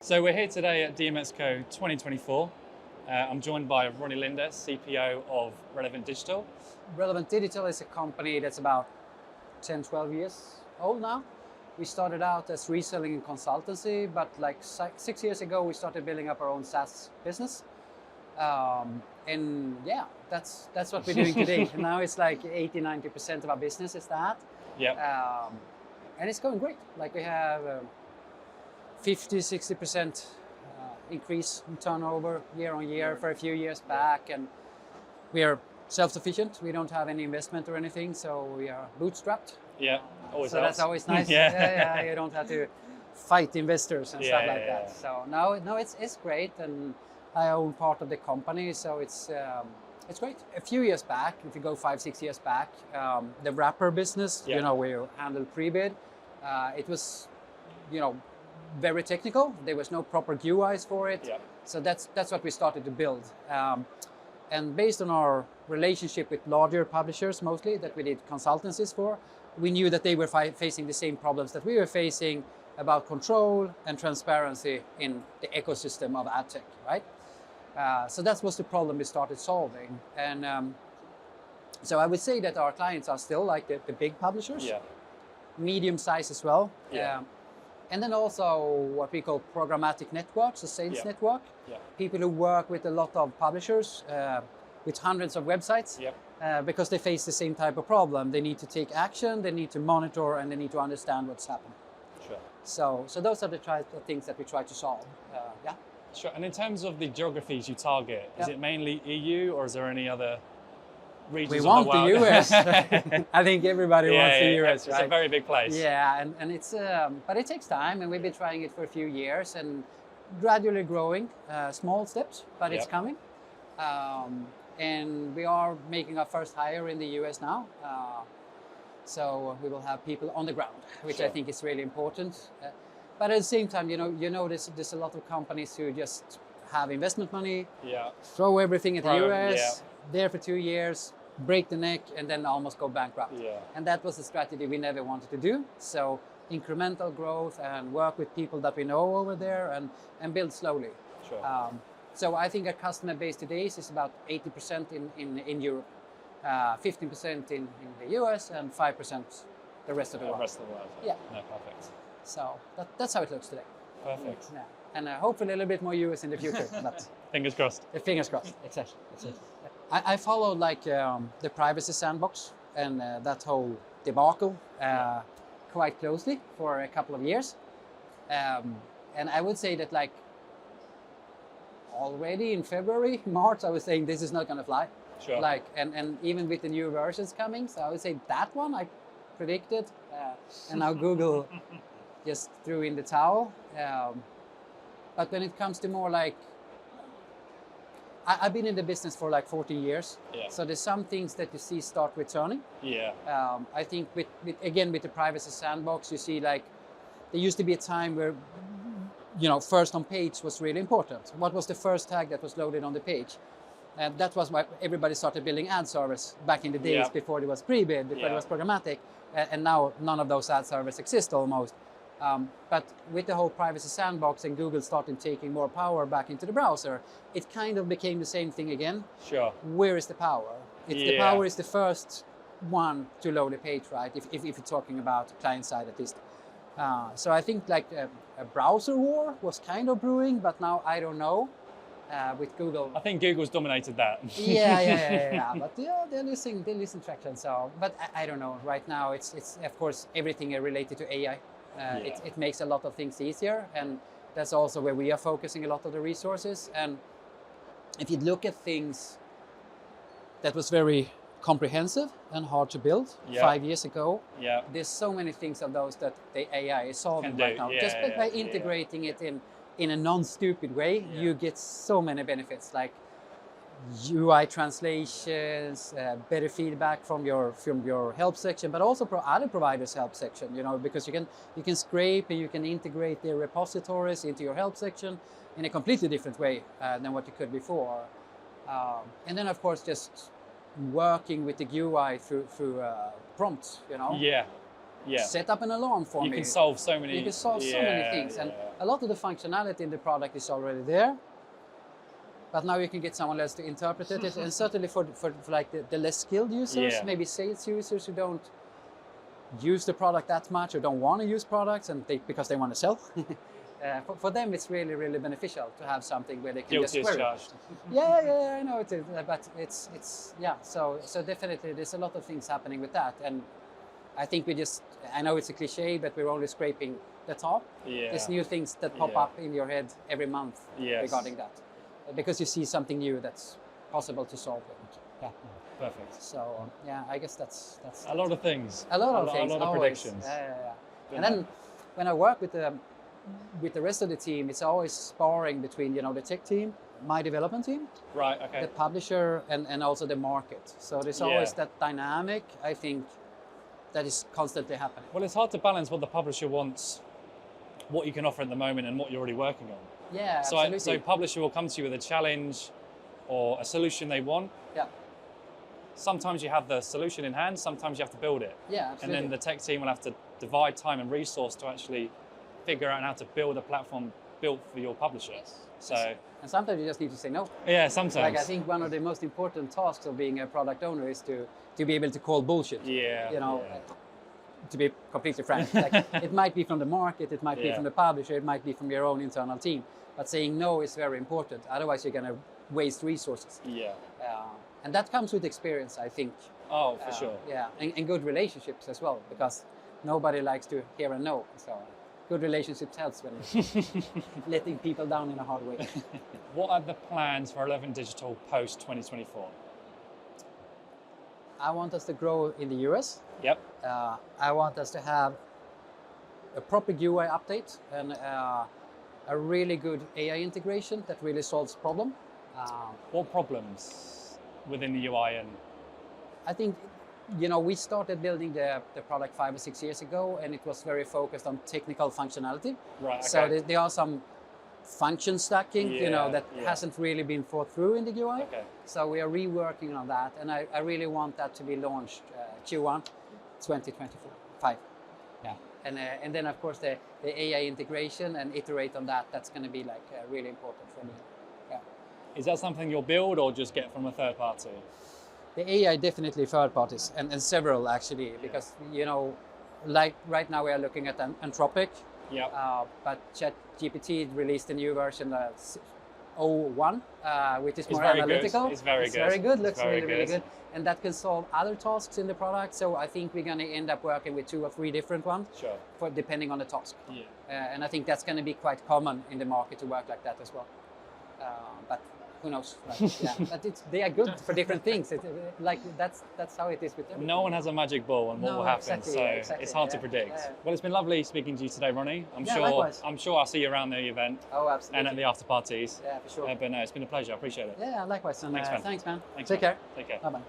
So we're here today at DMEXCO 2024. I'm joined by Ronny Linder, CPO of Relevant Digital. Relevant Digital is a company that's about 10, 12 years old now. We started out as reselling and consultancy, but like 6 years ago, we started building up our own SaaS business. And yeah, that's what we're doing today. Now it's like 80, 90% of our business is that. Yeah. And it's going great. Like we have 50, 60% increase in turnover year on year for a few years back. And we are self-sufficient. We don't have any investment or anything, so we are bootstrapped. Yeah, always so helps. That's always nice. Yeah, you don't have to fight investors and stuff like that. So no, it's great, and I own part of the company, so it's great. A few years back, if you go 5, 6 years back, the wrapper business, where you handle pre-bid, it was, very technical. There was no proper GUIs for it. Yeah. So that's what we started to build. And based on our relationship with larger publishers, mostly that we did consultancies for, we knew that they were facing the same problems that we were facing about control and transparency in the ecosystem of Adtech, right? So that was the problem we started solving. And so I would say that our clients are still like the big publishers, medium size as well. And then also what we call programmatic networks, a sales network. People who work with a lot of publishers, with hundreds of websites, because they face the same type of problem. They need to take action, they need to monitor, and they need to understand what's happening. Sure. So those are the things that we try to solve. Sure. And in terms of the geographies you target, is it mainly EU, or is there any other regions we of want the world? the US. I think everybody wants the US, It's a very big place. Yeah, and it's but it takes time, and we've been trying it for a few years and gradually growing, small steps, but it's coming. And we are making our first hire in the US now. So we will have people on the ground, which I think is really important. But at the same time, there's a lot of companies who just have investment money, throw everything at the US, there for 2 years, break the neck, and then almost go bankrupt. And that was a strategy we never wanted to do. So incremental growth and work with people that we know over there and build slowly. Sure. So I think our customer base today is about 80% in Europe, 15% in the US, and 5% the rest of the world. The rest of the world. Yeah. No, perfect. So that's how it looks today. Perfect. Yeah. And hopefully a little bit more US in the future. But Fingers crossed. Fingers crossed. Exactly. I followed the Privacy Sandbox and that whole debacle quite closely for a couple of years. And I would say that already in February, March, I was saying this is not going to fly. Sure. And even with the new versions coming, so I would say that one I predicted, and now Google just threw in the towel. But when it comes to more I've been in the business for 14 years, so there's some things that you see start returning. I think with the Privacy Sandbox, you see there used to be a time where first on page was really important. What was the first tag that was loaded on the page? And that was why everybody started building ad servers back in the days before it was pre-bid, before it was programmatic, and now none of those ad servers exist almost. But with the whole Privacy Sandbox and Google started taking more power back into the browser, it kind of became the same thing again. Sure. Where is the power? The power is the first one to load a page, right? If you're talking about client side at least. So I think a browser war was kind of brewing, but now I don't know. With Google, I think Google's dominated that. Yeah. But they're losing traction. So, but I don't know. Right now, it's of course everything related to AI. It makes a lot of things easier, and that's also where we are focusing a lot of the resources. And if you look at things that was very comprehensive and hard to build 5 years ago, there's so many things of those that the AI is solving right now. Just by integrating it in a non-stupid way, you get so many benefits like UI translations, better feedback from your help section, but also other providers' help section. Because you can scrape and you can integrate their repositories into your help section in a completely different way than what you could before. And then of course just working with the GUI through prompts. set up an alarm for me. You can solve so many. You can solve so many things, and a lot of the functionality in the product is already there. But now you can get someone else to interpret it, and certainly for like the less skilled users, maybe sales users who don't use the product that much or don't want to use products, and because they want to sell. For them, it's really, really beneficial to have something where they can Guilty just query. charged. I know it is, but it's So definitely, there's a lot of things happening with that, and I think I know it's a cliche, but we're only scraping the top. There's new things that pop up in your head every month regarding that, because you see something new that's possible to solve. Perfect. So I guess that's a lot of things. A lot of things. A lot of predictions. And then when I work with the rest of the team, it's always sparring between the tech team, my development team, right? Okay. the publisher, and also the market. So there's always that dynamic, I think, that is constantly happening. Well, it's hard to balance what the publisher wants, what you can offer at the moment, and what you're already working on. Yeah, absolutely. So publisher will come to you with a challenge or a solution they want. Yeah. Sometimes you have the solution in hand, sometimes you have to build it. Yeah, absolutely. And then the tech team will have to divide time and resource to actually figure out how to build a platform built for your publisher. So, and sometimes you just need to say no. Yeah, sometimes. Like, I think one of the most important tasks of being a product owner is to be able to call bullshit. To be completely frank. Like, it might be from the market, it might be from the publisher, it might be from your own internal team. But saying no is very important. Otherwise, you're going to waste resources. And that comes with experience, I think. Oh, for sure. Yeah, and good relationships as well, because nobody likes to hear a no. So good relationships helps when letting people down in a hard way. What are the plans for Relevant Digital post 2024? I want us to grow in the US. Yep. I want us to have a proper UI update and a really good AI integration that really solves problem. What problems within the UI? And I think, we started building the product 5 or 6 years ago, and it was very focused on technical functionality. Right. Okay. So there are some function stacking, that hasn't really been thought through in the UI. Okay. So we are reworking on that, and I really want that to be launched Q1 2025. Yeah. And then of course the AI integration and iterate on that. That's going to be like really important for me. Yeah. Is that something you'll build or just get from a third party? The AI definitely third parties, and several actually, because like right now we are looking at Anthropic. Yeah. But ChatGPT released a new version, 01, which is more very analytical. Good. It's very good. Very good. Looks very really good. And that can solve other tasks in the product. So I think we're going to end up working with 2 or 3 different ones, depending on the task. Yeah. And I think that's going to be quite common in the market to work like that as well. But who knows? But they are good for different things. That's how it is with everything. No one has a magic ball on what will happen, exactly, so it's hard to predict. Yeah. Well, it's been lovely speaking to you today, Ronnie. Likewise. I'm sure I'll see you around the event. Oh, absolutely. And at the after parties. Yeah, for sure. But no, it's been a pleasure. I appreciate it. Yeah, likewise. And, Thanks, man. Thanks, man. Thanks, Take man. care. Take care. Bye-bye.